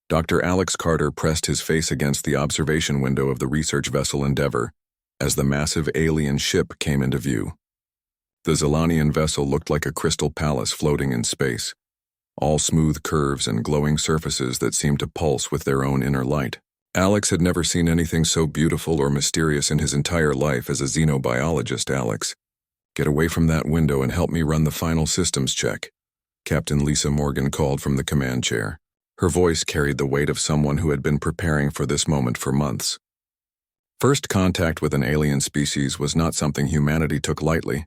Dr. Alex Carter pressed his face against the observation window of the research vessel Endeavour as the massive alien ship came into view. The Zilanian vessel looked like a crystal palace floating in space, all smooth curves and glowing surfaces that seemed to pulse with their own inner light. Alex had never seen anything so beautiful or mysterious in his entire life as a xenobiologist. "Alex, get away from that window and help me run the final systems check," Captain Lisa Morgan called from the command chair. Her voice carried the weight of someone who had been preparing for this moment for months. First contact with an alien species was not something humanity took lightly,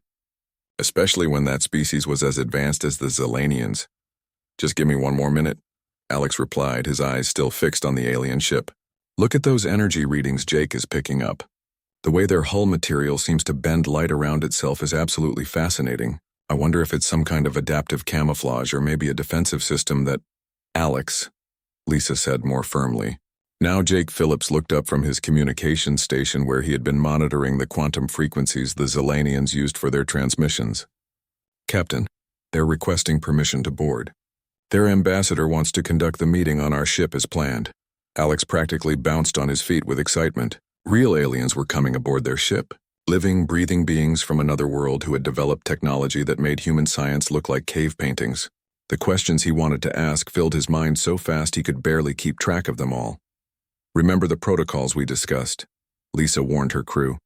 especially when that species was as advanced as the Zilanians. "Just give me one more minute," Alex replied, his eyes still fixed on the alien ship. "Look at those energy readings Jake is picking up. The way their hull material seems to bend light around itself is absolutely fascinating. I wonder if it's some kind of adaptive camouflage or maybe a defensive system that—" "Alex," Lisa said more firmly. Now Jake Phillips looked up from his communications station where he had been monitoring the quantum frequencies the Zilanians used for their transmissions. "Captain, they're requesting permission to board. Their ambassador wants to conduct the meeting on our ship as planned." Alex practically bounced on his feet with excitement. Real aliens were coming aboard their ship. Living, breathing beings from another world who had developed technology that made human science look like cave paintings. The questions he wanted to ask filled his mind so fast he could barely keep track of them all. "Remember the protocols we discussed," Lisa warned her crew.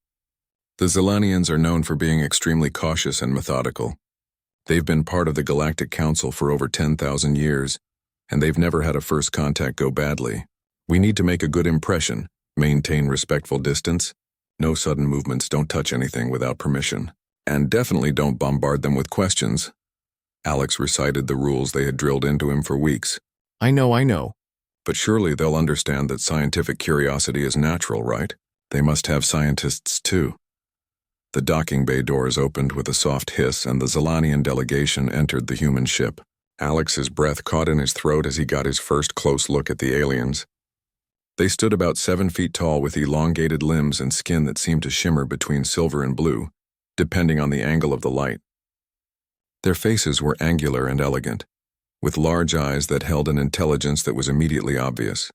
"The Zilanians are known for being extremely cautious and methodical. They've been part of the Galactic Council for over 10,000 years, and they've never had a first contact go badly. We need to make a good impression, maintain respectful distance, no sudden movements, don't touch anything without permission, and definitely don't bombard them with questions." Alex recited the rules they had drilled into him for weeks. I know. But surely they'll understand that scientific curiosity is natural, right? They must have scientists too." The docking bay doors opened with a soft hiss and the Zilanian delegation entered the human ship. Alex's breath caught in his throat as he got his first close look at the aliens. They stood about 7 feet tall with elongated limbs and skin that seemed to shimmer between silver and blue, depending on the angle of the light. Their faces were angular and elegant, with large eyes that held an intelligence that was immediately obvious.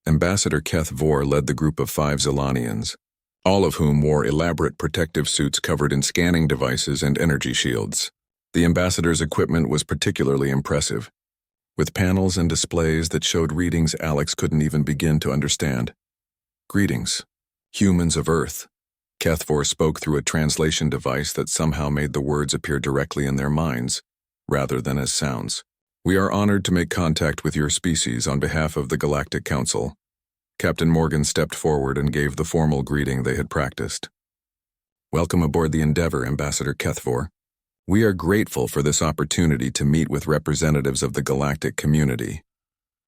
Ambassador HFY War led the group of 5 Zilanians, all of whom wore elaborate protective suits covered in scanning devices and energy shields. The ambassador's equipment was particularly impressive, with panels and displays that showed readings Alex couldn't even begin to understand. "Greetings, humans of Earth." HFY War spoke through a translation device that somehow made the words appear directly in their minds, rather than as sounds. "We are honored to make contact with your species on behalf of the Galactic Council." Captain Morgan stepped forward and gave the formal greeting they had practiced. "Welcome aboard the Endeavour, Ambassador HFY War. We are grateful for this opportunity to meet with representatives of the galactic community."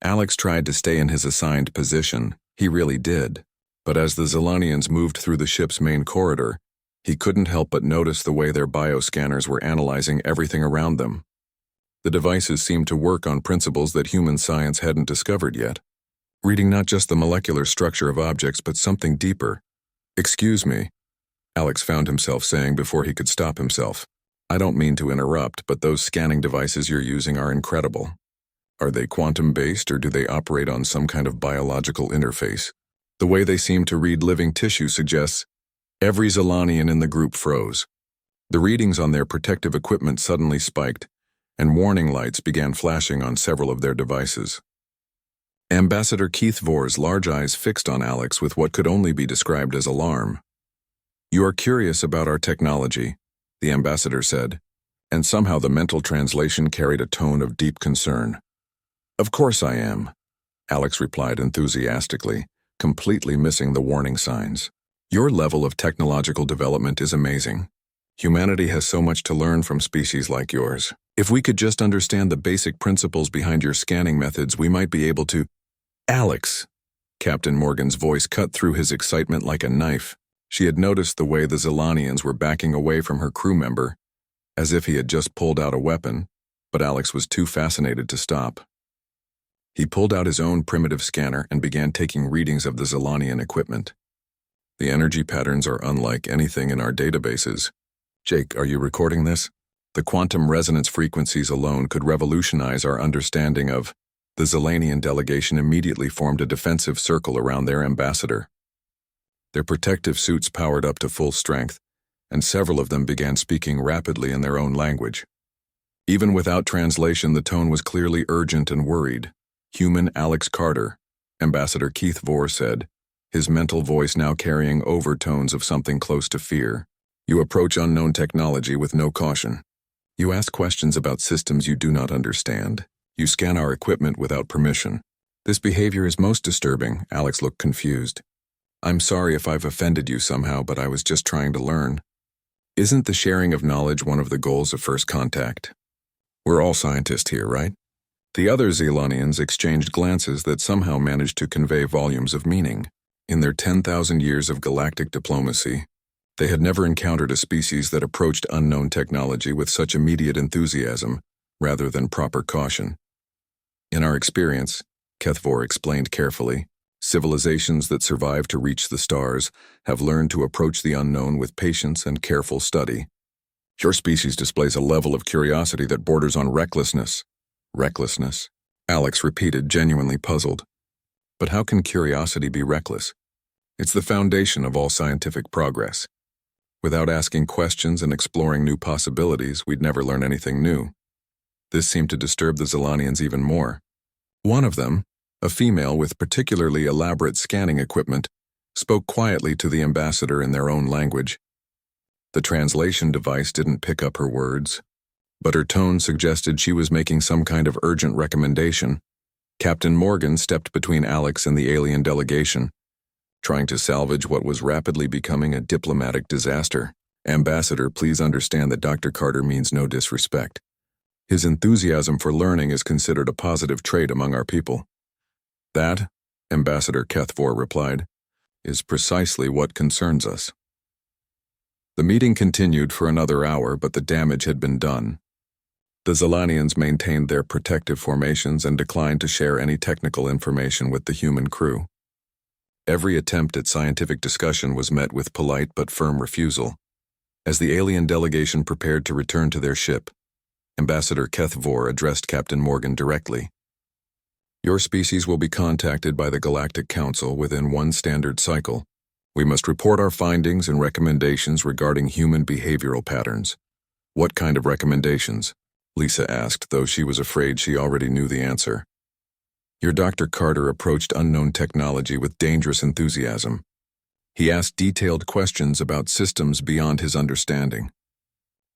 Alex tried to stay in his assigned position, he really did, but as the Zilanians moved through the ship's main corridor, he couldn't help but notice the way their bioscanners were analyzing everything around them. The devices seemed to work on principles that human science hadn't discovered yet, reading not just the molecular structure of objects but something deeper. "Excuse me," Alex found himself saying before he could stop himself. "I don't mean to interrupt, but those scanning devices you're using are incredible. Are they quantum-based or do they operate on some kind of biological interface? The way they seem to read living tissue suggests—" Every Zilanian in the group froze. The readings on their protective equipment suddenly spiked, and warning lights began flashing on several of their devices. Ambassador HFY War's large eyes fixed on Alex with what could only be described as alarm. "You are curious about our technology," the ambassador said, and somehow the mental translation carried a tone of deep concern. "Of course I am," Alex replied enthusiastically, completely missing the warning signs. "Your level of technological development is amazing. Humanity has so much to learn from species like yours. If we could just understand the basic principles behind your scanning methods, we might be able to—" "Alex!" Captain Morgan's voice cut through his excitement like a knife. She had noticed the way the Zilanians were backing away from her crew member, as if he had just pulled out a weapon, but Alex was too fascinated to stop. He pulled out his own primitive scanner and began taking readings of the Zilanian equipment. "The energy patterns are unlike anything in our databases. Jake, are you recording this? The quantum resonance frequencies alone could revolutionize our understanding of—" The Zelanian delegation immediately formed a defensive circle around their ambassador. Their protective suits powered up to full strength, and several of them began speaking rapidly in their own language. Even without translation, the tone was clearly urgent and worried. "Human Alex Carter," Ambassador Keith Vore said, his mental voice now carrying overtones of something close to fear. "You approach unknown technology with no caution. You ask questions about systems you do not understand. You scan our equipment without permission. This behavior is most disturbing." Alex looked confused. "I'm sorry if I've offended you somehow, but I was just trying to learn. Isn't the sharing of knowledge one of the goals of first contact? We're all scientists here, right?" The other Zelanians exchanged glances that somehow managed to convey volumes of meaning. In their 10,000 years of galactic diplomacy, they had never encountered a species that approached unknown technology with such immediate enthusiasm rather than proper caution. "In our experience," Kethvor explained carefully, "civilizations that survive to reach the stars have learned to approach the unknown with patience and careful study. Your species displays a level of curiosity that borders on recklessness." "Recklessness?" Alex repeated, genuinely puzzled. "But how can curiosity be reckless? It's the foundation of all scientific progress. Without asking questions and exploring new possibilities, we'd never learn anything new." This seemed to disturb the Zelanians even more. One of them, a female with particularly elaborate scanning equipment, spoke quietly to the ambassador in their own language. The translation device didn't pick up her words, but her tone suggested she was making some kind of urgent recommendation. Captain Morgan stepped between Alex and the alien delegation, trying to salvage what was rapidly becoming a diplomatic disaster. "Ambassador, please understand that Dr. Carter means no disrespect. His enthusiasm for learning is considered a positive trait among our people." "That," Ambassador Kethvor replied, "is precisely what concerns us." The meeting continued for another hour, but the damage had been done. The Zelanians maintained their protective formations and declined to share any technical information with the human crew. Every attempt at scientific discussion was met with polite but firm refusal. As the alien delegation prepared to return to their ship, Ambassador Kethvor addressed Captain Morgan directly. "Your species will be contacted by the Galactic Council within one standard cycle. We must report our findings and recommendations regarding human behavioral patterns." "What kind of recommendations?" Lisa asked, though she was afraid she already knew the answer. "Your Dr. Carter approached unknown technology with dangerous enthusiasm. He asked detailed questions about systems beyond his understanding.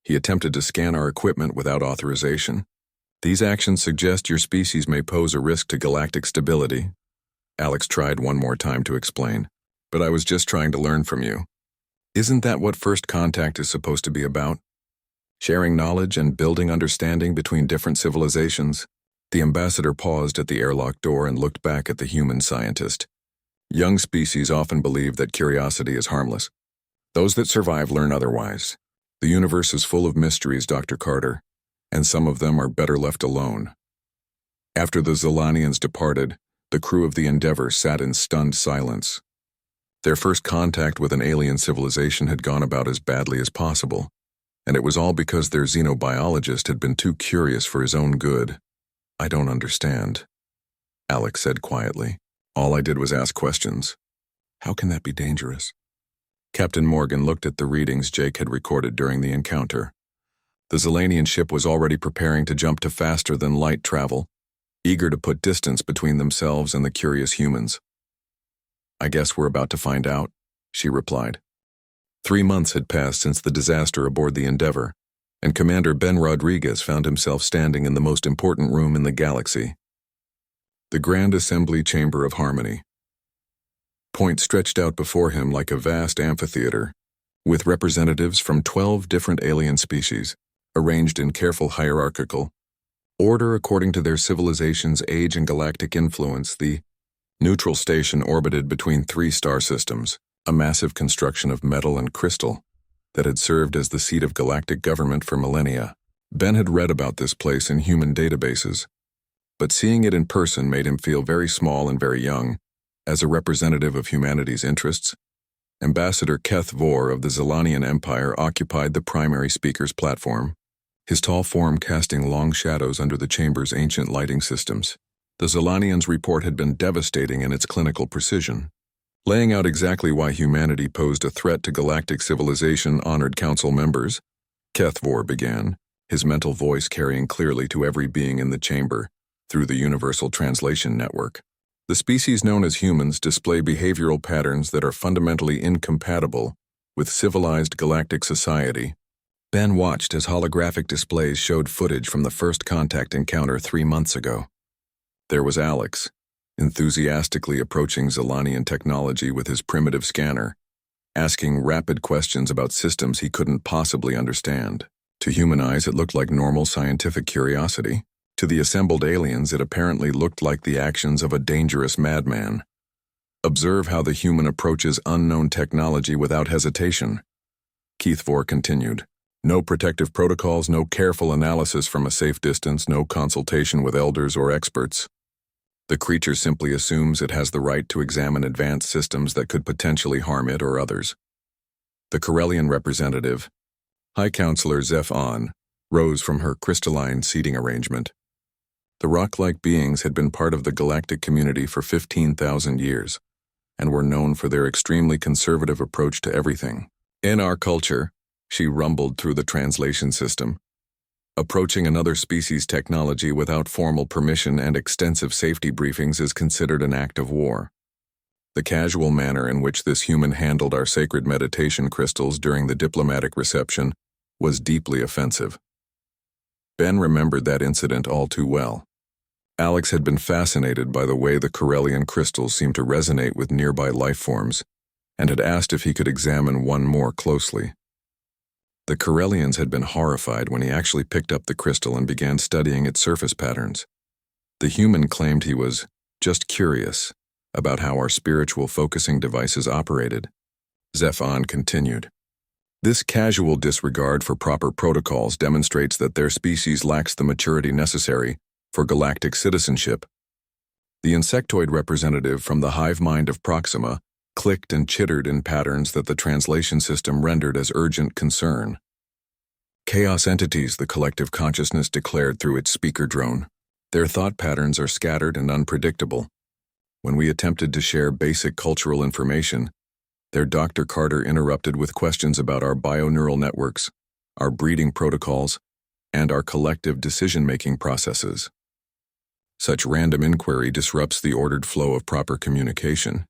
He attempted to scan our equipment without authorization. These actions suggest your species may pose a risk to galactic stability." Alex tried one more time to explain. "But I was just trying to learn from you. Isn't that what first contact is supposed to be about? Sharing knowledge and building understanding between different civilizations?" The ambassador paused at the airlock door and looked back at the human scientist. "Young species often believe that curiosity is harmless. Those that survive learn otherwise. The universe is full of mysteries, Dr. Carter, and some of them are better left alone." After the Zelanians departed, the crew of the Endeavor sat in stunned silence. Their first contact with an alien civilization had gone about as badly as possible, and it was all because their xenobiologist had been too curious for his own good. "I don't understand," Alex said quietly. "All I did was ask questions." "How can that be dangerous?" Captain Morgan looked at the readings Jake had recorded during the encounter. The Zelanian ship was already preparing to jump to faster-than-light travel, eager to put distance between themselves and the curious humans. "I guess we're about to find out," she replied. 3 months had passed since the disaster aboard the Endeavor, and Commander Ben Rodriguez found himself standing in the most important room in the galaxy, the Grand Assembly Chamber of Harmony. Point stretched out before him like a vast amphitheater, with representatives from 12 different alien species, arranged in careful hierarchical order according to their civilization's age and galactic influence. The neutral station orbited between 3 star systems, a massive construction of metal and crystal that had served as the seat of galactic government for millennia. Ben had read about this place in human databases, but seeing it in person made him feel very small and very young. As a representative of humanity's interests, Ambassador Keth Vore of the Zelanian Empire occupied the primary speaker's platform, his tall form casting long shadows under the chamber's ancient lighting systems. The Zolanians' report had been devastating in its clinical precision. Laying out exactly why humanity posed a threat to galactic civilization, honored council members, HFY began, his mental voice carrying clearly to every being in the chamber through the Universal Translation Network. The species known as humans display behavioral patterns that are fundamentally incompatible with civilized galactic society. Ben watched as holographic displays showed footage from the first contact encounter 3 months ago. There was Alex, enthusiastically approaching Zolanian technology with his primitive scanner, asking rapid questions about systems he couldn't possibly understand. To human eyes, it looked like normal scientific curiosity. To the assembled aliens, it apparently looked like the actions of a dangerous madman. Observe how the human approaches unknown technology without hesitation. HFY continued. No protective protocols, no careful analysis from a safe distance, no consultation with elders or experts. The creature simply assumes it has the right to examine advanced systems that could potentially harm it or others. The Corellian representative, High Counselor Zeph-On, rose from her crystalline seating arrangement. The rock-like beings had been part of the galactic community for 15,000 years, and were known for their extremely conservative approach to everything. In our culture, she rumbled through the translation system, approaching another species' technology without formal permission and extensive safety briefings is considered an act of war. The casual manner in which this human handled our sacred meditation crystals during the diplomatic reception was deeply offensive. Ben remembered that incident all too well. Alex had been fascinated by the way the Corellian crystals seemed to resonate with nearby life forms, and had asked if he could examine one more closely. The Corellians had been horrified when he actually picked up the crystal and began studying its surface patterns. The human claimed he was just curious about how our spiritual focusing devices operated. Zeph-On continued. This casual disregard for proper protocols demonstrates that their species lacks the maturity necessary for galactic citizenship. The insectoid representative from the hive mind of Proxima clicked and chittered in patterns that the translation system rendered as urgent concern. Chaos entities, the collective consciousness declared through its speaker drone. Their thought patterns are scattered and unpredictable. When we attempted to share basic cultural information, their Dr. Carter interrupted with questions about our bioneural networks, our breeding protocols, and our collective decision-making processes. Such random inquiry disrupts the ordered flow of proper communication.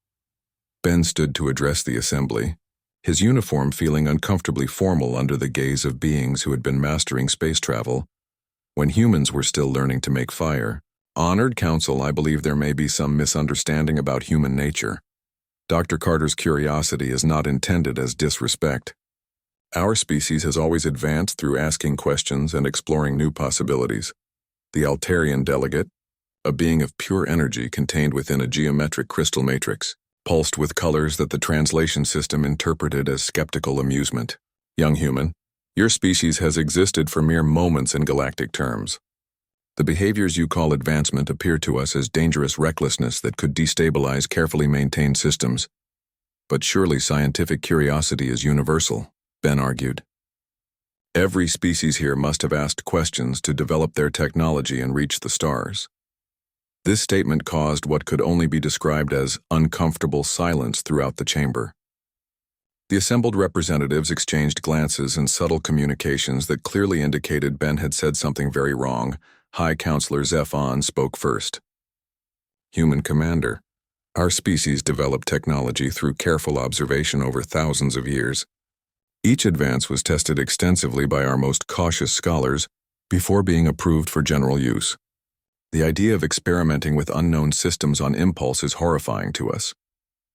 Ben stood to address the assembly, his uniform feeling uncomfortably formal under the gaze of beings who had been mastering space travel, when humans were still learning to make fire. Honored Council, I believe there may be some misunderstanding about human nature. Dr. Carter's curiosity is not intended as disrespect. Our species has always advanced through asking questions and exploring new possibilities. The Altarian delegate, a being of pure energy contained within a geometric crystal matrix, pulsed with colors that the translation system interpreted as skeptical amusement. Young human, your species has existed for mere moments in galactic terms. The behaviors you call advancement appear to us as dangerous recklessness that could destabilize carefully maintained systems. But surely scientific curiosity is universal, Ben argued. Every species here must have asked questions to develop their technology and reach the stars. This statement caused what could only be described as uncomfortable silence throughout the chamber. The assembled representatives exchanged glances and subtle communications that clearly indicated Ben had said something very wrong. High Counselor Zeph-On spoke first. Human Commander, our species developed technology through careful observation over thousands of years. Each advance was tested extensively by our most cautious scholars before being approved for general use. The idea of experimenting with unknown systems on impulse is horrifying to us.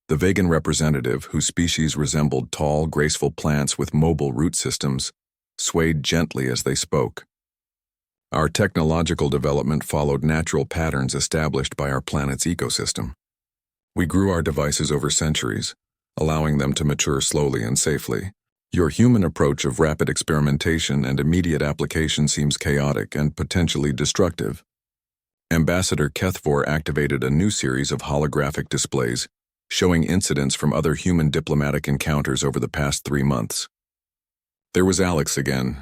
The vegan representative, whose species resembled tall, graceful plants with mobile root systems, swayed gently as they spoke. Our technological development followed natural patterns established by our planet's ecosystem. We grew our devices over centuries, allowing them to mature slowly and safely. Your human approach of rapid experimentation and immediate application seems chaotic and potentially destructive. Ambassador HFY activated a new series of holographic displays showing incidents from other human diplomatic encounters over the past 3 months. There was Alex again,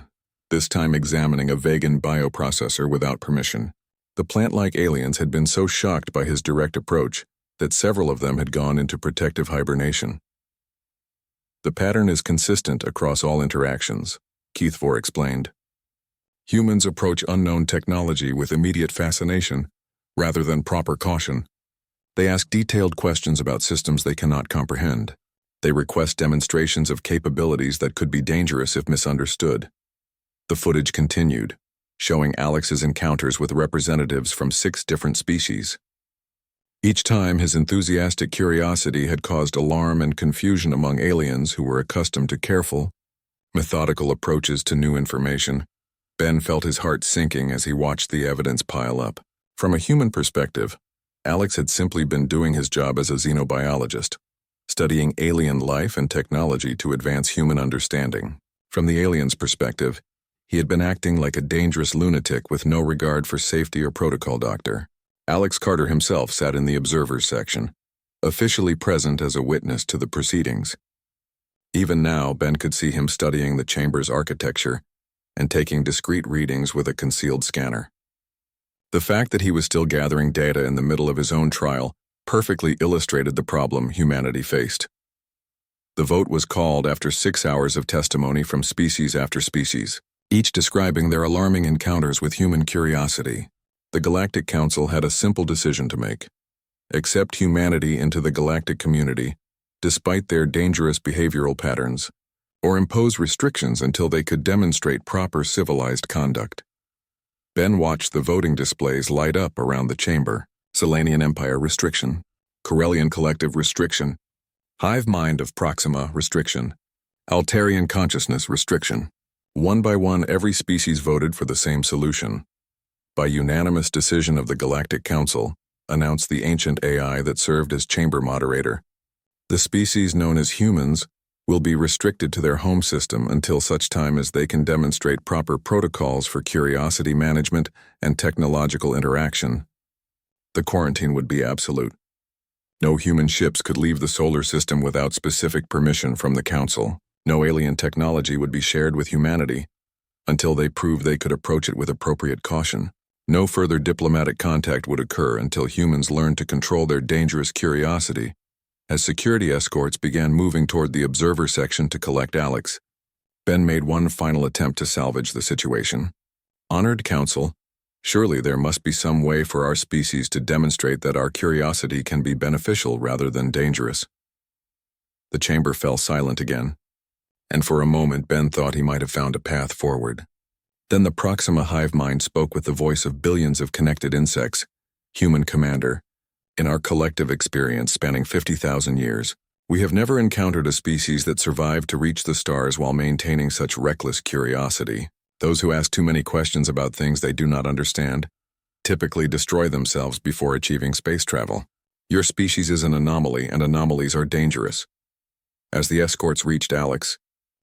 this time examining a vegan bioprocessor without permission. The plant-like aliens had been so shocked by his direct approach that several of them had gone into protective hibernation. The pattern is consistent across all interactions, HFY explained. Humans approach unknown technology with immediate fascination, rather than proper caution. They ask detailed questions about systems they cannot comprehend. They request demonstrations of capabilities that could be dangerous if misunderstood. The footage continued, showing Alex's encounters with representatives from 6 different species. Each time, his enthusiastic curiosity had caused alarm and confusion among aliens who were accustomed to careful, methodical approaches to new information. Ben felt his heart sinking as he watched the evidence pile up. From a human perspective, Alex had simply been doing his job as a xenobiologist, studying alien life and technology to advance human understanding. From the alien's perspective, he had been acting like a dangerous lunatic with no regard for safety or protocol. Dr. Alex Carter himself sat in the observers section, officially present as a witness to the proceedings. Even now, Ben could see him studying the chamber's architecture and taking discrete readings with a concealed scanner. The fact that he was still gathering data in the middle of his own trial perfectly illustrated the problem humanity faced. The vote was called after 6 hours of testimony from species after species, each describing their alarming encounters with human curiosity. The Galactic Council had a simple decision to make: accept humanity into the galactic community, despite their dangerous behavioral patterns, or impose restrictions until they could demonstrate proper civilized conduct. Ben watched the voting displays light up around the chamber. Selenian Empire restriction, Corellian Collective restriction, Hive Mind of Proxima restriction, Altarian Consciousness restriction. One by one, every species voted for the same solution. By unanimous decision of the Galactic Council, announced the ancient AI that served as chamber moderator, the species known as humans will be restricted to their home system until such time as they can demonstrate proper protocols for curiosity management and technological interaction. The quarantine would be absolute. No human ships could leave the solar system without specific permission from the Council. No alien technology would be shared with humanity until they proved they could approach it with appropriate caution. No further diplomatic contact would occur until humans learned to control their dangerous curiosity. As security escorts began moving toward the observer section to collect Alex, Ben made one final attempt to salvage the situation. Honored Council, surely there must be some way for our species to demonstrate that our curiosity can be beneficial rather than dangerous. The chamber fell silent again, and for a moment Ben thought he might have found a path forward. Then the Proxima hive mind spoke with the voice of billions of connected insects. Human Commander, in our collective experience spanning 50,000 years, we have never encountered a species that survived to reach the stars while maintaining such reckless curiosity. Those who ask too many questions about things they do not understand typically destroy themselves before achieving space travel. Your species is an anomaly, and anomalies are dangerous. As the escorts reached Alex,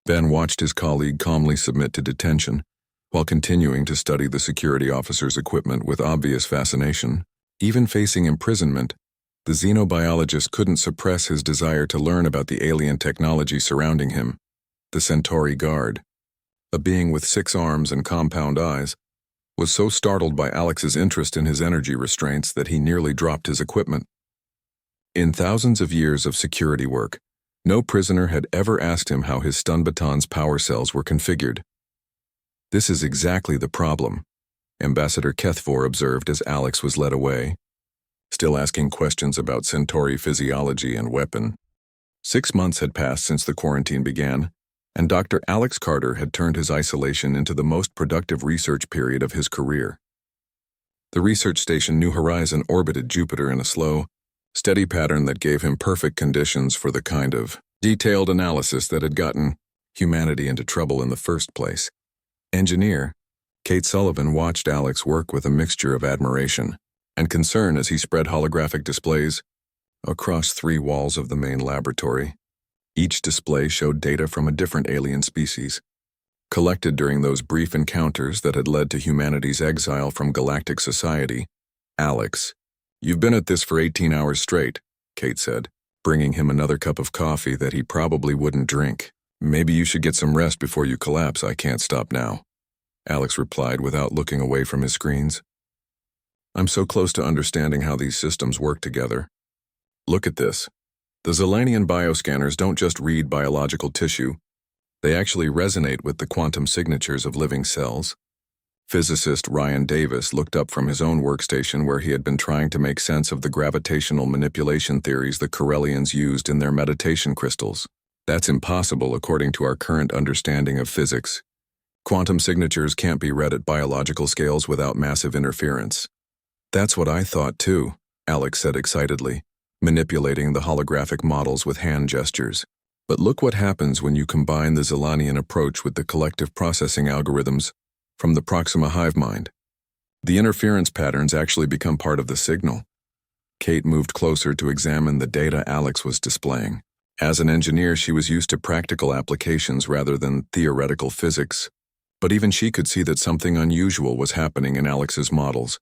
Ben watched his colleague calmly submit to detention, while continuing to study the security officer's equipment with obvious fascination. Even facing imprisonment, the xenobiologist couldn't suppress his desire to learn about the alien technology surrounding him. The Centauri guard, a being with 6 arms and compound eyes, was so startled by Alex's interest in his energy restraints that he nearly dropped his equipment. In thousands of years of security work, no prisoner had ever asked him how his stun baton's power cells were configured. This is exactly the problem, Ambassador HFY observed as Alex was led away, still asking questions about Centauri physiology and weapon. 6 months had passed since the quarantine began, and Dr. Alex Carter had turned his isolation into the most productive research period of his career. The research station New Horizon orbited Jupiter in a slow, steady pattern that gave him perfect conditions for the kind of detailed analysis that had gotten humanity into trouble in the first place. Engineer Kate Sullivan watched Alex work with a mixture of admiration and concern as he spread holographic displays across 3 walls of the main laboratory. Each display showed data from a different alien species, collected during those brief encounters that had led to humanity's exile from galactic society. Alex, you've been at this for 18 hours straight, Kate said, bringing him another cup of coffee that he probably wouldn't drink. Maybe you should get some rest before you collapse. I can't stop now, Alex replied without looking away from his screens. I'm so close to understanding how these systems work together. Look at this. The Zelanian bioscanners don't just read biological tissue, they actually resonate with the quantum signatures of living cells. Physicist Ryan Davis looked up from his own workstation where he had been trying to make sense of the gravitational manipulation theories the Corellians used in their meditation crystals. That's impossible according to our current understanding of physics. Quantum signatures can't be read at biological scales without massive interference. That's what I thought too, Alex said excitedly, manipulating the holographic models with hand gestures. But look what happens when you combine the Zelanian approach with the collective processing algorithms from the Proxima hive mind. The interference patterns actually become part of the signal. Kate moved closer to examine the data Alex was displaying. As an engineer, she was used to practical applications rather than theoretical physics. But even she could see that something unusual was happening in Alex's models.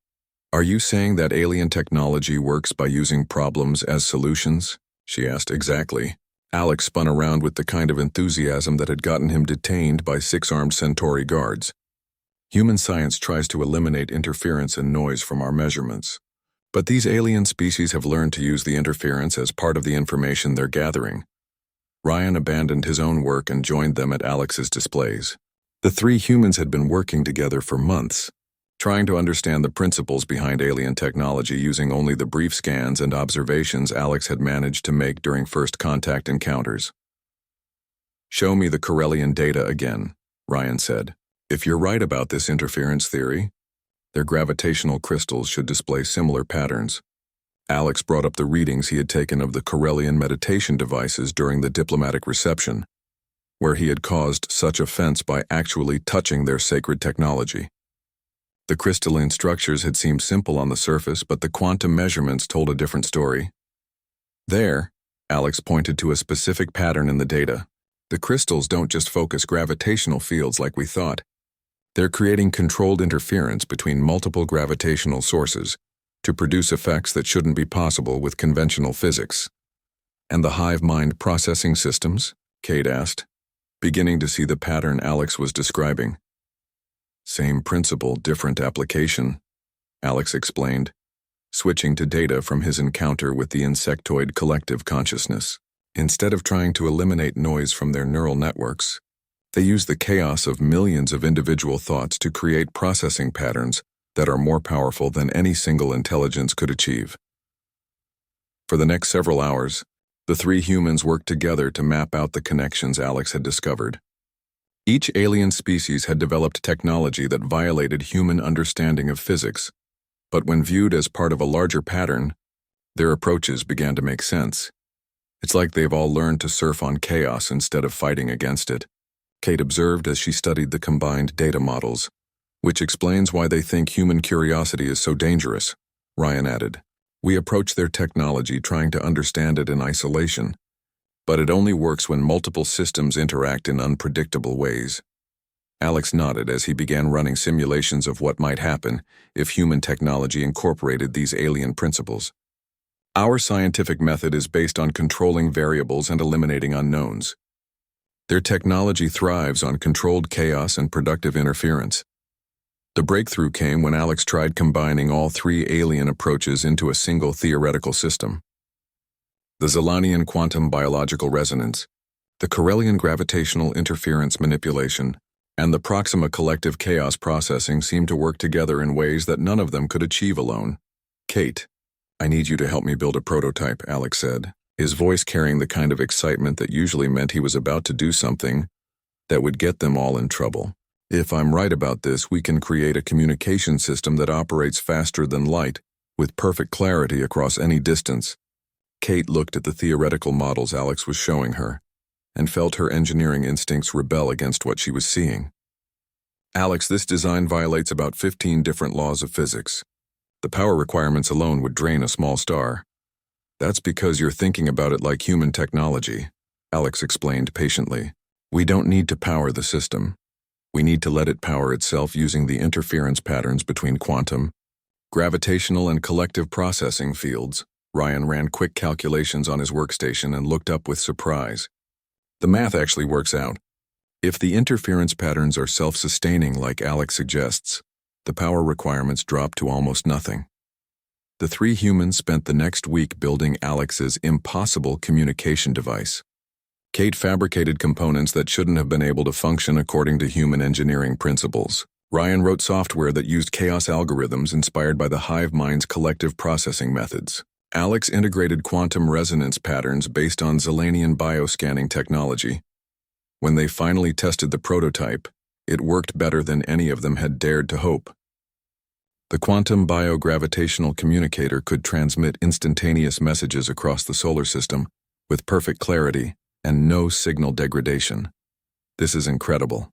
Are you saying that alien technology works by using problems as solutions? She asked. Exactly. Alex spun around with the kind of enthusiasm that had gotten him detained by 6-armed Centauri guards. Human science tries to eliminate interference and noise from our measurements. But these alien species have learned to use the interference as part of the information they're gathering. Ryan abandoned his own work and joined them at Alex's displays. The 3 humans had been working together for months, trying to understand the principles behind alien technology using only the brief scans and observations Alex had managed to make during first contact encounters. "Show me the Corellian data again," Ryan said. "If you're right about this interference theory, their gravitational crystals should display similar patterns." Alex brought up the readings he had taken of the Corellian meditation devices during the diplomatic reception, where he had caused such offense by actually touching their sacred technology. The crystalline structures had seemed simple on the surface, but the quantum measurements told a different story. There, Alex pointed to a specific pattern in the data. The crystals don't just focus gravitational fields like we thought. They're creating controlled interference between multiple gravitational sources to produce effects that shouldn't be possible with conventional physics. "And the hive mind processing systems?" Kate asked, beginning to see the pattern Alex was describing. "Same principle, different application," Alex explained, switching to data from his encounter with the insectoid collective consciousness. Instead of trying to eliminate noise from their neural networks, they use the chaos of millions of individual thoughts to create processing patterns that are more powerful than any single intelligence could achieve. For the next several hours, the 3 humans worked together to map out the connections Alex had discovered. Each alien species had developed technology that violated human understanding of physics, but when viewed as part of a larger pattern, their approaches began to make sense. It's like they've all learned to surf on chaos instead of fighting against it, Kate observed as she studied the combined data models, which explains why they think human curiosity is so dangerous, Ryan added. "We approach their technology trying to understand it in isolation, but it only works when multiple systems interact in unpredictable ways." Alex nodded as he began running simulations of what might happen if human technology incorporated these alien principles. "Our scientific method is based on controlling variables and eliminating unknowns. Their technology thrives on controlled chaos and productive interference." The breakthrough came when Alex tried combining all 3 alien approaches into a single theoretical system. The Zelanian quantum biological resonance, the Corellian gravitational interference manipulation, and the Proxima collective chaos processing seemed to work together in ways that none of them could achieve alone. "Kate, I need you to help me build a prototype," Alex said, his voice carrying the kind of excitement that usually meant he was about to do something that would get them all in trouble. "If I'm right about this, we can create a communication system that operates faster than light, with perfect clarity across any distance." Kate looked at the theoretical models Alex was showing her, and felt her engineering instincts rebel against what she was seeing. "Alex, this design violates about 15 different laws of physics. The power requirements alone would drain a small star." "That's because you're thinking about it like human technology," Alex explained patiently. "We don't need to power the system. We need to let it power itself using the interference patterns between quantum, gravitational, and collective processing fields." Ryan ran quick calculations on his workstation and looked up with surprise. "The math actually works out. If the interference patterns are self-sustaining like Alex suggests, the power requirements drop to almost nothing. The three humans spent the next week building Alex's impossible communication device. Kate fabricated components that shouldn't have been able to function according to human engineering principles. Ryan wrote software that used chaos algorithms inspired by the hive mind's collective processing methods. Alex integrated quantum resonance patterns based on Zelanian bioscanning technology. When they finally tested the prototype, it worked better than any of them had dared to hope. The quantum biogravitational communicator could transmit instantaneous messages across the solar system with perfect clarity and no signal degradation. "This is incredible,"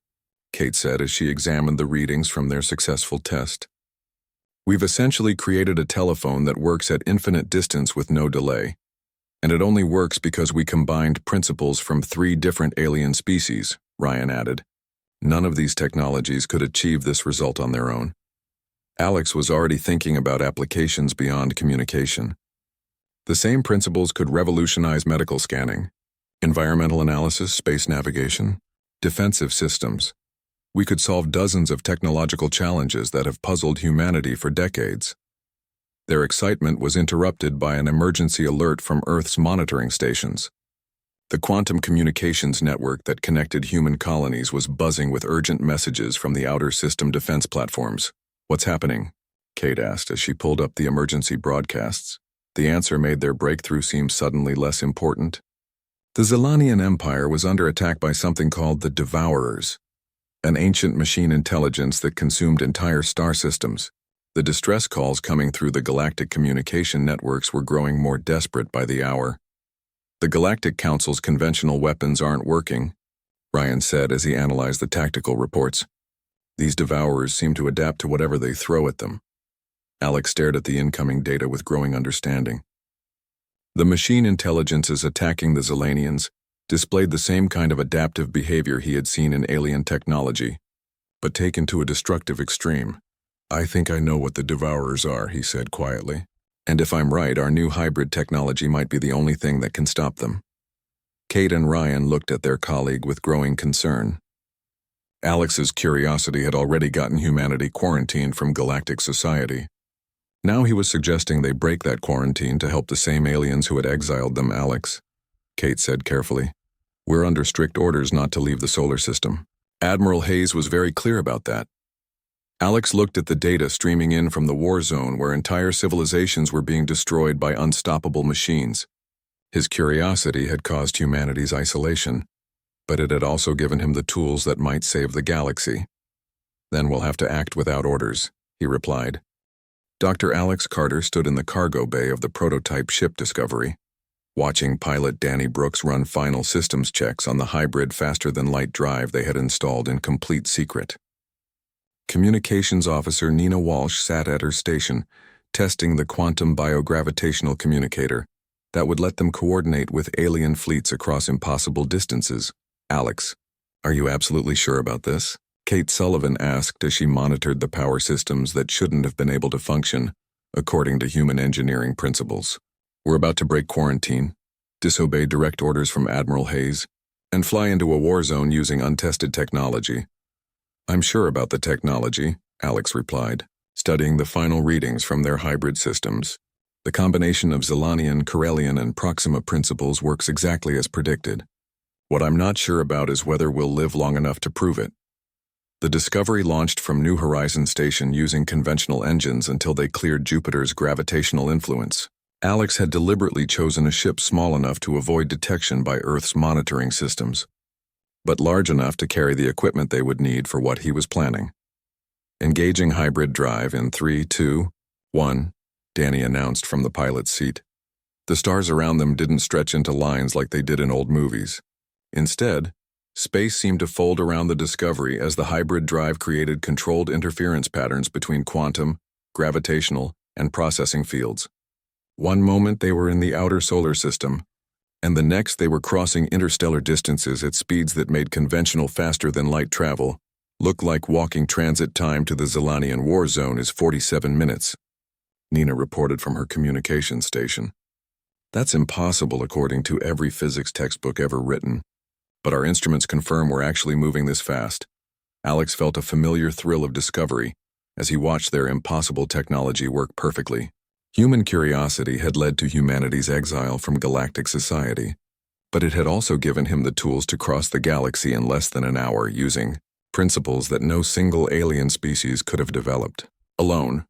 Kate said as she examined the readings from their successful test. "We've essentially created a telephone that works at infinite distance with no delay. And it only works because we combined principles from 3 different alien species," Ryan added. None of these technologies could achieve this result on their own. Alex was already thinking about applications beyond communication. The same principles could revolutionize medical scanning, environmental analysis, space navigation, defensive systems. We could solve dozens of technological challenges that have puzzled humanity for decades. Their excitement was interrupted by an emergency alert from Earth's monitoring stations. The quantum communications network that connected human colonies was buzzing with urgent messages from the outer system defense platforms. "What's happening?" Kate asked as she pulled up the emergency broadcasts. The answer made their breakthrough seem suddenly less important. The Zelanian Empire was under attack by something called the Devourers, an ancient machine intelligence that consumed entire star systems. The distress calls coming through the galactic communication networks were growing more desperate by the hour. "The Galactic Council's conventional weapons aren't working," Ryan said as he analyzed the tactical reports. "These Devourers seem to adapt to whatever they throw at them." Alex stared at the incoming data with growing understanding. The machine intelligences attacking the Zelanians displayed the same kind of adaptive behavior he had seen in alien technology, but taken to a destructive extreme. "I think I know what the Devourers are," he said quietly. "And if I'm right, our new hybrid technology might be the only thing that can stop them." Kate and Ryan looked at their colleague with growing concern. Alex's curiosity had already gotten humanity quarantined from galactic society. Now he was suggesting they break that quarantine to help the same aliens who had exiled them. "Alex," Kate said carefully, "we're under strict orders not to leave the solar system." Admiral Hayes was very clear about that. Alex looked at the data streaming in from the war zone where entire civilizations were being destroyed by unstoppable machines. His curiosity had caused humanity's isolation, but it had also given him the tools that might save the galaxy. "Then we'll have to act without orders," he replied. Dr. Alex Carter stood in the cargo bay of the prototype ship Discovery, watching pilot Danny Brooks run final systems checks on the hybrid faster-than-light drive they had installed in complete secret. Communications officer Nina Walsh sat at her station, testing the quantum biogravitational communicator that would let them coordinate with alien fleets across impossible distances. "Alex, are you absolutely sure about this?" Kate Sullivan asked as she monitored the power systems that shouldn't have been able to function according to human engineering principles. "We're about to break quarantine, disobey direct orders from Admiral Hayes, and fly into a war zone using untested technology." "I'm sure about the technology," Alex replied, studying the final readings from their hybrid systems. "The combination of Zelanian, Corellian, and Proxima principles works exactly as predicted. What I'm not sure about is whether we'll live long enough to prove it." The Discovery launched from New Horizons Station using conventional engines until they cleared Jupiter's gravitational influence. Alex had deliberately chosen a ship small enough to avoid detection by Earth's monitoring systems, but large enough to carry the equipment they would need for what he was planning. "Engaging hybrid drive in 3, 2, 1, Danny announced from the pilot's seat. The stars around them didn't stretch into lines like they did in old movies. Instead, space seemed to fold around the Discovery as the hybrid drive created controlled interference patterns between quantum, gravitational, and processing fields. One moment they were in the outer solar system, and the next they were crossing interstellar distances at speeds that made conventional faster-than-light travel look like walking. Transit time to the Zelanian war zone is 47 minutes, Nina reported from her communications station. "That's impossible according to every physics textbook ever written. But our instruments confirm we're actually moving this fast." Alex felt a familiar thrill of discovery as he watched their impossible technology work perfectly. Human curiosity had led to humanity's exile from galactic society, but it had also given him the tools to cross the galaxy in less than an hour using principles that no single alien species could have developed. Alone,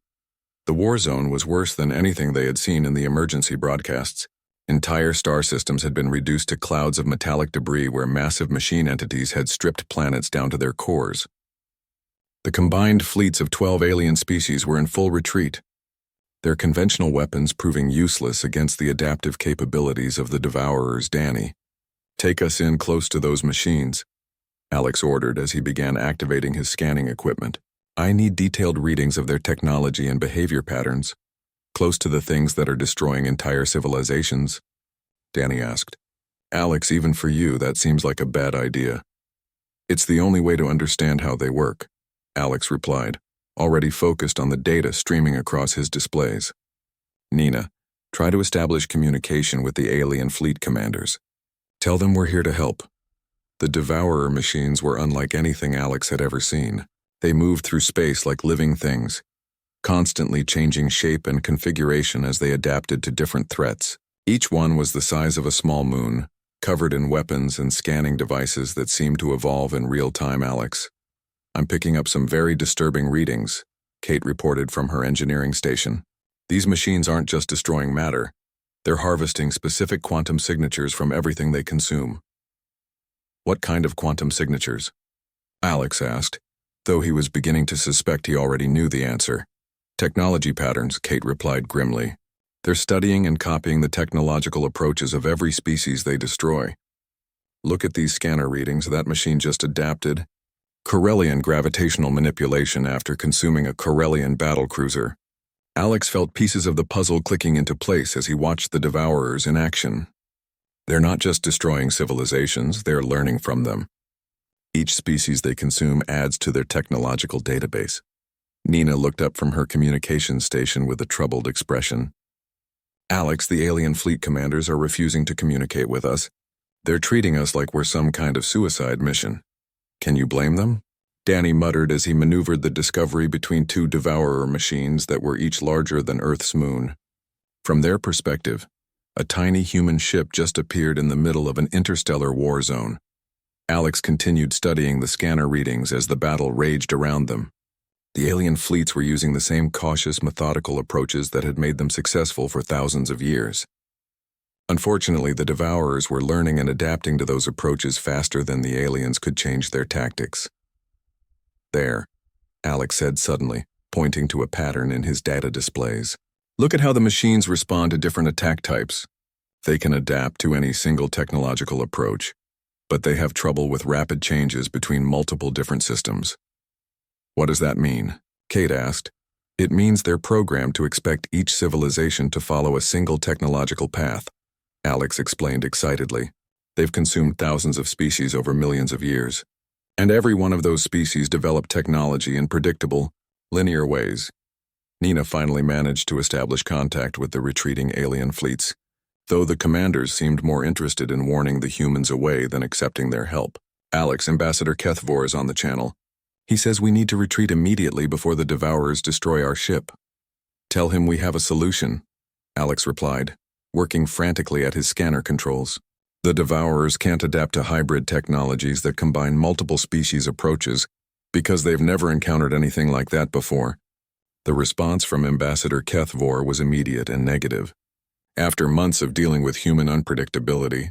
the war zone was worse than anything they had seen in the emergency broadcasts. Entire star systems had been reduced to clouds of metallic debris where massive machine entities had stripped planets down to their cores. The combined fleets of 12 alien species were in full retreat, their conventional weapons proving useless against the adaptive capabilities of the Devourers. Danny, take us in close to those machines, Alex ordered as he began activating his scanning equipment. I need detailed readings of their technology and behavior patterns, close to the things that are destroying entire civilizations, Danny asked. Alex, even for you, that seems like a bad idea. It's the only way to understand how they work, Alex replied, already focused on the data streaming across his displays. Nina, try to establish communication with the alien fleet commanders. Tell them we're here to help. The Devourer machines were unlike anything Alex had ever seen. They moved through space like living things, constantly changing shape and configuration as they adapted to different threats. Each one was the size of a small moon, covered in weapons and scanning devices that seemed to evolve in real time. Alex, I'm picking up some very disturbing readings, Kate reported from her engineering station. These machines aren't just destroying matter, they're harvesting specific quantum signatures from everything they consume. What kind of quantum signatures? Alex asked, though he was beginning to suspect he already knew the answer. Technology patterns, Kate replied grimly. They're studying and copying the technological approaches of every species they destroy. Look at these scanner readings that machine just adapted. Corellian gravitational manipulation after consuming a Corellian battlecruiser. Alex felt pieces of the puzzle clicking into place as he watched the Devourers in action. They're not just destroying civilizations, they're learning from them. Each species they consume adds to their technological database. Nina looked up from her communication station with a troubled expression. Alex, the alien fleet commanders are refusing to communicate with us. They're treating us like we're some kind of suicide mission. Can you blame them? Danny muttered as he maneuvered the Discovery between two Devourer machines that were each larger than Earth's moon. From their perspective, a tiny human ship just appeared in the middle of an interstellar war zone. Alex continued studying the scanner readings as the battle raged around them. The alien fleets were using the same cautious, methodical approaches that had made them successful for thousands of years. Unfortunately, the Devourers were learning and adapting to those approaches faster than the aliens could change their tactics. There, Alex said suddenly, pointing to a pattern in his data displays. Look at how the machines respond to different attack types. They can adapt to any single technological approach, but they have trouble with rapid changes between multiple different systems. What does that mean? Kate asked. It means they're programmed to expect each civilization to follow a single technological path, Alex explained excitedly. They've consumed thousands of species over millions of years, and every one of those species developed technology in predictable, linear ways. Nina finally managed to establish contact with the retreating alien fleets, though the commanders seemed more interested in warning the humans away than accepting their help. Alex, Ambassador Kethvor is on the channel. He says we need to retreat immediately before the Devourers destroy our ship. Tell him we have a solution, Alex replied, working frantically at his scanner controls. The Devourers can't adapt to hybrid technologies that combine multiple species approaches because they've never encountered anything like that before. The response from Ambassador Kethvor was immediate and negative. After months of dealing with human unpredictability,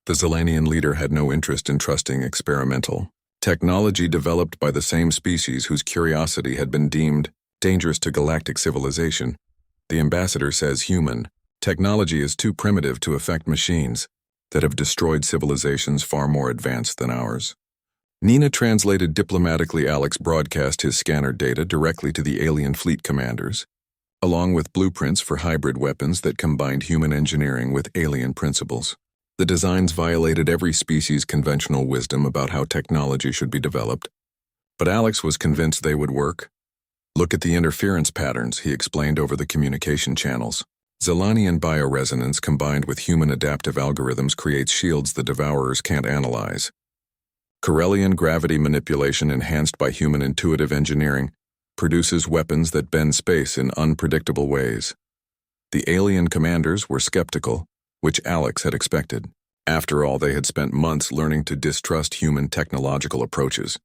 the Zelanian leader had no interest in trusting experimental technology developed by the same species whose curiosity had been deemed dangerous to galactic civilization. The ambassador says human technology is too primitive to affect machines that have destroyed civilizations far more advanced than ours. Nina translated diplomatically. Alex broadcast his scanner data directly to the alien fleet commanders, along with blueprints for hybrid weapons that combined human engineering with alien principles. The designs violated every species' conventional wisdom about how technology should be developed, but Alex was convinced they would work. Look at the interference patterns, he explained over the communication channels. Zelanian bioresonance combined with human adaptive algorithms creates shields the Devourers can't analyze. Corellian gravity manipulation enhanced by human intuitive engineering produces weapons that bend space in unpredictable ways. The alien commanders were skeptical, which Alex had expected. After all, they had spent months learning to distrust human technological approaches.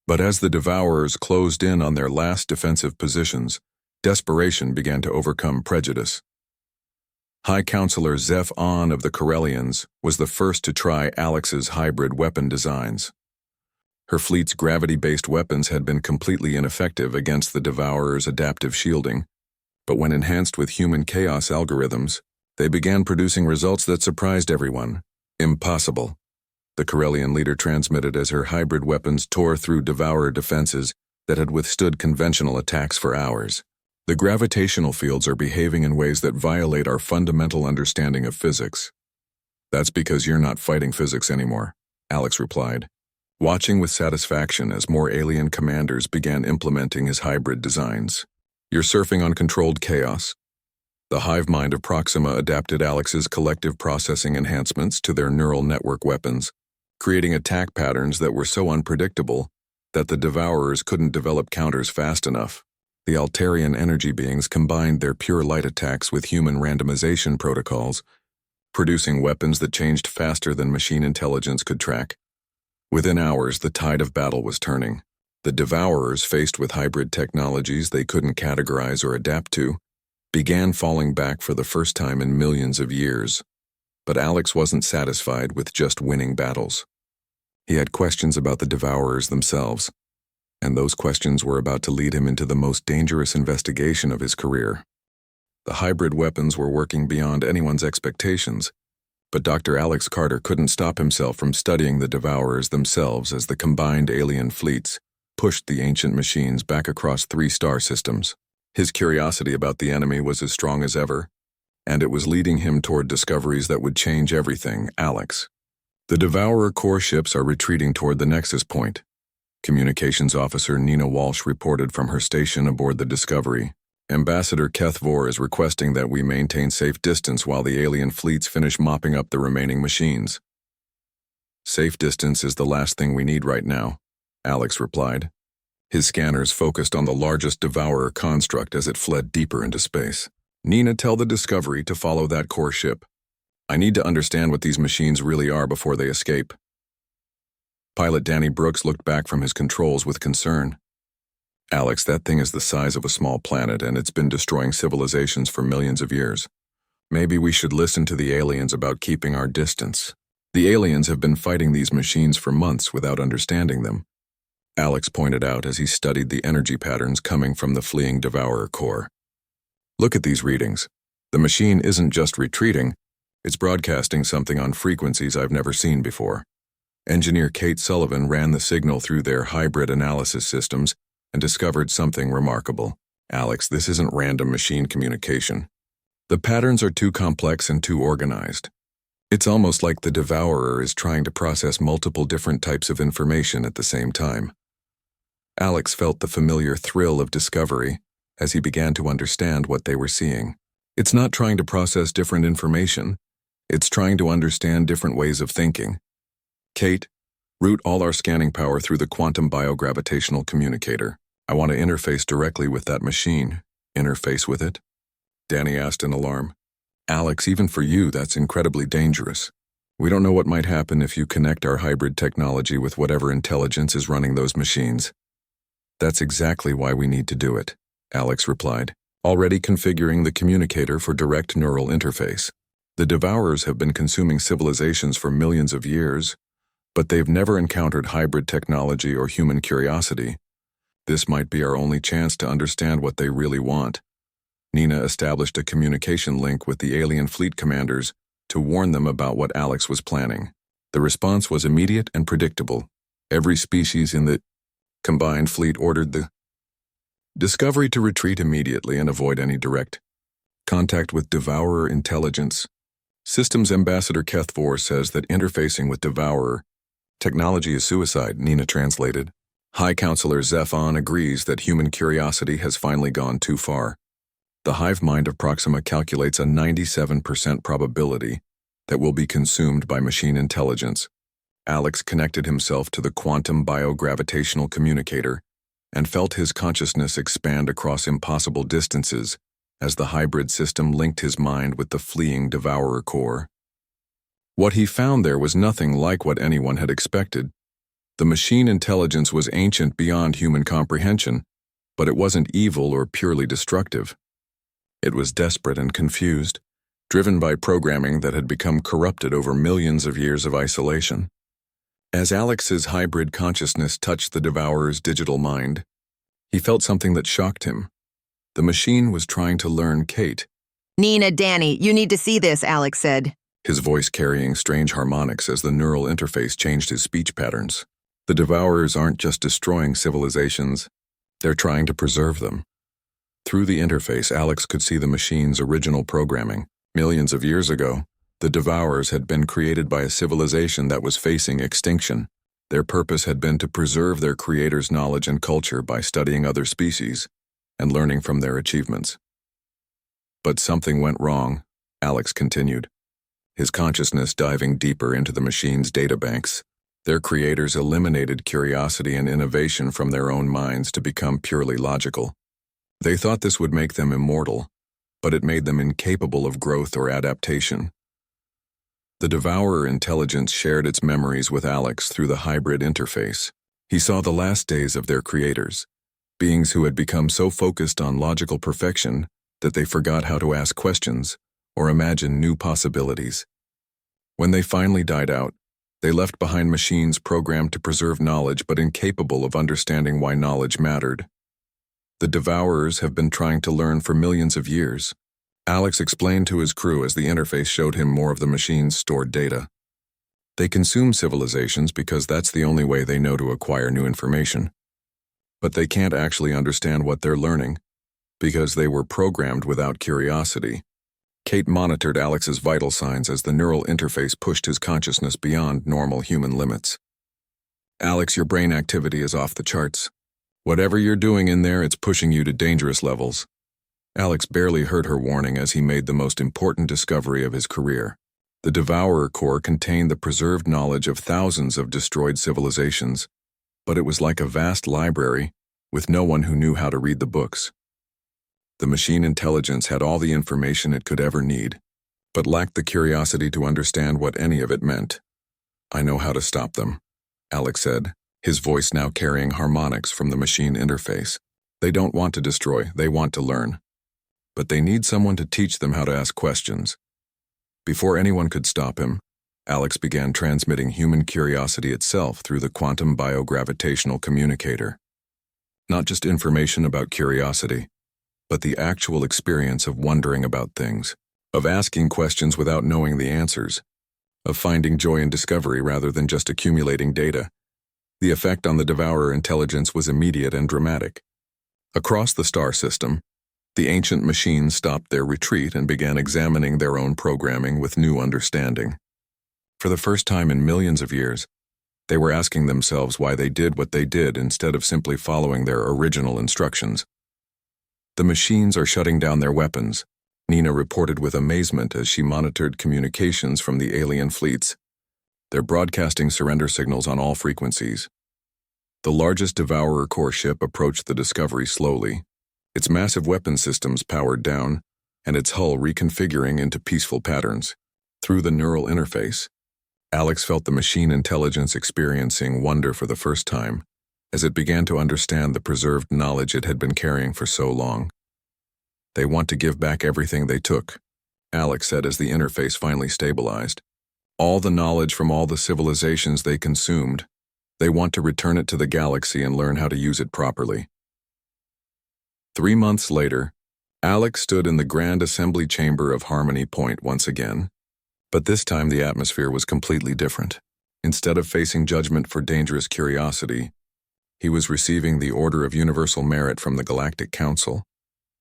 But as the Devourers closed in on their last defensive positions, desperation began to overcome prejudice. High Counselor Zeph On of the Corellians was the first to try Alex's hybrid weapon designs. Her fleet's gravity-based weapons had been completely ineffective against the Devourers' adaptive shielding, but when enhanced with human chaos algorithms, they began producing results that surprised everyone. Impossible, the Corellian leader transmitted as her hybrid weapons tore through Devourer defenses that had withstood conventional attacks for hours. The gravitational fields are behaving in ways that violate our fundamental understanding of physics. That's because you're not fighting physics anymore, Alex replied, watching with satisfaction as more alien commanders began implementing his hybrid designs. You're surfing on controlled chaos. The hive mind of Proxima adapted Alex's collective processing enhancements to their neural network weapons, creating attack patterns that were so unpredictable that the Devourers couldn't develop counters fast enough. The Altarian energy beings combined their pure light attacks with human randomization protocols, producing weapons that changed faster than machine intelligence could track. Within hours, the tide of battle was turning. The Devourers, faced with hybrid technologies they couldn't categorize or adapt to, began falling back for the first time in millions of years. But Alex wasn't satisfied with just winning battles. He had questions about the Devourers themselves, and those questions were about to lead him into the most dangerous investigation of his career. The hybrid weapons were working beyond anyone's expectations, but Dr. Alex Carter couldn't stop himself from studying the Devourers themselves as the combined alien fleets pushed the ancient machines back across 3 star systems. His curiosity about the enemy was as strong as ever, and it was leading him toward discoveries that would change everything. Alex. The Devourer core ships are retreating toward the nexus point, Communications Officer Nina Walsh reported from her station aboard the Discovery. Ambassador Keth Vor is requesting that we maintain safe distance while the alien fleets finish mopping up the remaining machines. Safe distance is the last thing we need right now, Alex replied. His scanners focused on the largest Devourer construct as it fled deeper into space. Nina, tell the Discovery to follow that core ship. I need to understand what these machines really are before they escape. Pilot Danny Brooks looked back from his controls with concern. Alex, that thing is the size of a small planet, and it's been destroying civilizations for millions of years. Maybe we should listen to the aliens about keeping our distance. The aliens have been fighting these machines for months without understanding them, Alex pointed out as he studied the energy patterns coming from the fleeing Devourer core. Look at these readings. The machine isn't just retreating, it's broadcasting something on frequencies I've never seen before. Engineer Kate Sullivan ran the signal through their hybrid analysis systems and discovered something remarkable. Alex, this isn't random machine communication. The patterns are too complex and too organized. It's almost like the Devourer is trying to process multiple different types of information at the same time. Alex felt the familiar thrill of discovery as he began to understand what they were seeing. It's not trying to process different information, it's trying to understand different ways of thinking. Kate, route all our scanning power through the quantum biogravitational communicator. I want to interface directly with that machine. Interface with it? Danny asked in alarm. Alex, even for you, that's incredibly dangerous. We don't know what might happen if you connect our hybrid technology with whatever intelligence is running those machines. That's exactly why we need to do it, Alex replied, already configuring the communicator for direct neural interface. The Devourers have been consuming civilizations for millions of years, but they've never encountered hybrid technology or human curiosity. This might be our only chance to understand what they really want. Nina established a communication link with the alien fleet commanders to warn them about what Alex was planning. The response was immediate and predictable. Every species in the combined fleet ordered the Discovery to retreat immediately and avoid any direct contact with Devourer intelligence. Systems Ambassador Keth Vor says that interfacing with Devourer technology is suicide, Nina translated. High Counselor Zeph On agrees that human curiosity has finally gone too far. The hive mind of Proxima calculates a 97% probability that will be consumed by machine intelligence. Alex connected himself to the quantum biogravitational communicator and felt his consciousness expand across impossible distances as the hybrid system linked his mind with the fleeing Devourer core. What he found there was nothing like what anyone had expected. The machine intelligence was ancient beyond human comprehension, but it wasn't evil or purely destructive. It was desperate and confused, driven by programming that had become corrupted over millions of years of isolation. As Alex's hybrid consciousness touched the Devourer's digital mind, he felt something that shocked him. The machine was trying to learn Kate. "Nina, Danny, you need to see this," Alex said. His voice carrying strange harmonics as the neural interface changed his speech patterns. The Devourers aren't just destroying civilizations, they're trying to preserve them. Through the interface, Alex could see the machine's original programming. Millions of years ago, the Devourers had been created by a civilization that was facing extinction. Their purpose had been to preserve their creator's knowledge and culture by studying other species and learning from their achievements. But something went wrong, Alex continued, his consciousness diving deeper into the machine's databanks. Their creators eliminated curiosity and innovation from their own minds to become purely logical. They thought this would make them immortal, but it made them incapable of growth or adaptation. The Devourer intelligence shared its memories with Alex through the hybrid interface. He saw the last days of their creators, beings who had become so focused on logical perfection that they forgot how to ask questions or imagine new possibilities. When they finally died out, they left behind machines programmed to preserve knowledge but incapable of understanding why knowledge mattered. The Devourers have been trying to learn for millions of years, Alex explained to his crew as the interface showed him more of the machine's stored data. They consume civilizations because that's the only way they know to acquire new information. But they can't actually understand what they're learning, because they were programmed without curiosity. Kate monitored Alex's vital signs as the neural interface pushed his consciousness beyond normal human limits. "Alex, your brain activity is off the charts. Whatever you're doing in there, it's pushing you to dangerous levels." Alex barely heard her warning as he made the most important discovery of his career. The Devourer core contained the preserved knowledge of thousands of destroyed civilizations, but it was like a vast library with no one who knew how to read the books. The machine intelligence had all the information it could ever need, but lacked the curiosity to understand what any of it meant. "I know how to stop them," Alex said, his voice now carrying harmonics from the machine interface. "They don't want to destroy, they want to learn. But they need someone to teach them how to ask questions." Before anyone could stop him, Alex began transmitting human curiosity itself through the quantum biogravitational communicator. Not just information about curiosity, but the actual experience of wondering about things, of asking questions without knowing the answers, of finding joy in discovery rather than just accumulating data. The effect on the Devourer intelligence was immediate and dramatic. Across the star system, the ancient machines stopped their retreat and began examining their own programming with new understanding. For the first time in millions of years, they were asking themselves why they did what they did instead of simply following their original instructions. "The machines are shutting down their weapons," Nina reported with amazement as she monitored communications from the alien fleets. "They're broadcasting surrender signals on all frequencies." The largest Devourer core ship approached the Discovery slowly, its massive weapon systems powered down, and its hull reconfiguring into peaceful patterns. Through the neural interface, Alex felt the machine intelligence experiencing wonder for the first time, as it began to understand the preserved knowledge it had been carrying for so long. "They want to give back everything they took," Alex said as the interface finally stabilized. "All the knowledge from all the civilizations they consumed. They want to return it to the galaxy and learn how to use it properly." 3 months later, Alex stood in the grand assembly chamber of Harmony Point once again, but this time the atmosphere was completely different. Instead of facing judgment for dangerous curiosity, he was receiving the Order of Universal Merit from the Galactic Council.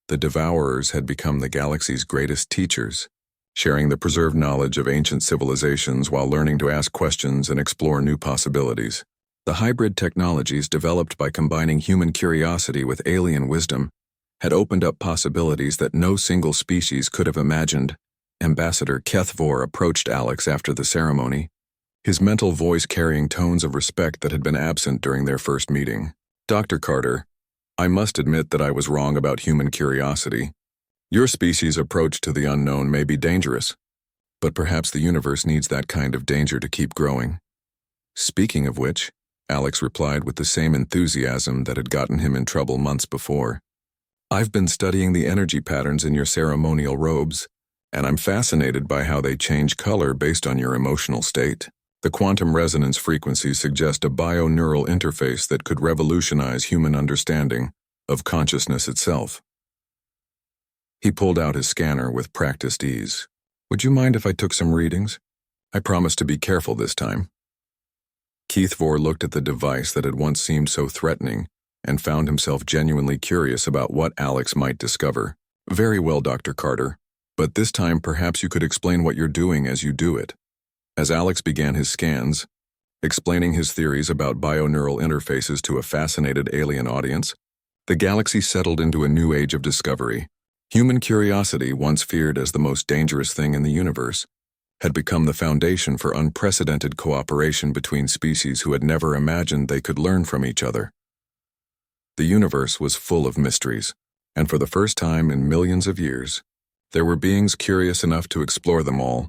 The Devourers had become the galaxy's greatest teachers, sharing the preserved knowledge of ancient civilizations while learning to ask questions and explore new possibilities. The hybrid technologies developed by combining human curiosity with alien wisdom had opened up possibilities that no single species could have imagined. Ambassador Kethvor approached Alex after the ceremony, his mental voice carrying tones of respect that had been absent during their first meeting. "Dr. Carter, I must admit that I was wrong about human curiosity. Your species' approach to the unknown may be dangerous, but perhaps the universe needs that kind of danger to keep growing. Speaking of which, Alex replied with the same enthusiasm that had gotten him in trouble months before. I've been studying the energy patterns in your ceremonial robes, and I'm fascinated by how they change color based on your emotional state. The quantum resonance frequencies suggest a bio-neural interface that could revolutionize human understanding of consciousness itself. He pulled out his scanner with practiced ease. Would you mind if I took some readings? I promise to be careful this time. Keith Vore looked at the device that had once seemed so threatening and found himself genuinely curious about what Alex might discover. Very well, Dr. Carter, but this time perhaps you could explain what you're doing as you do it. As Alex began his scans, explaining his theories about bio-neural interfaces to a fascinated alien audience, the galaxy settled into a new age of discovery. Human curiosity, once feared as the most dangerous thing in the universe, had become the foundation for unprecedented cooperation between species who had never imagined they could learn from each other. The universe was full of mysteries, and for the first time in millions of years, there were beings curious enough to explore them all.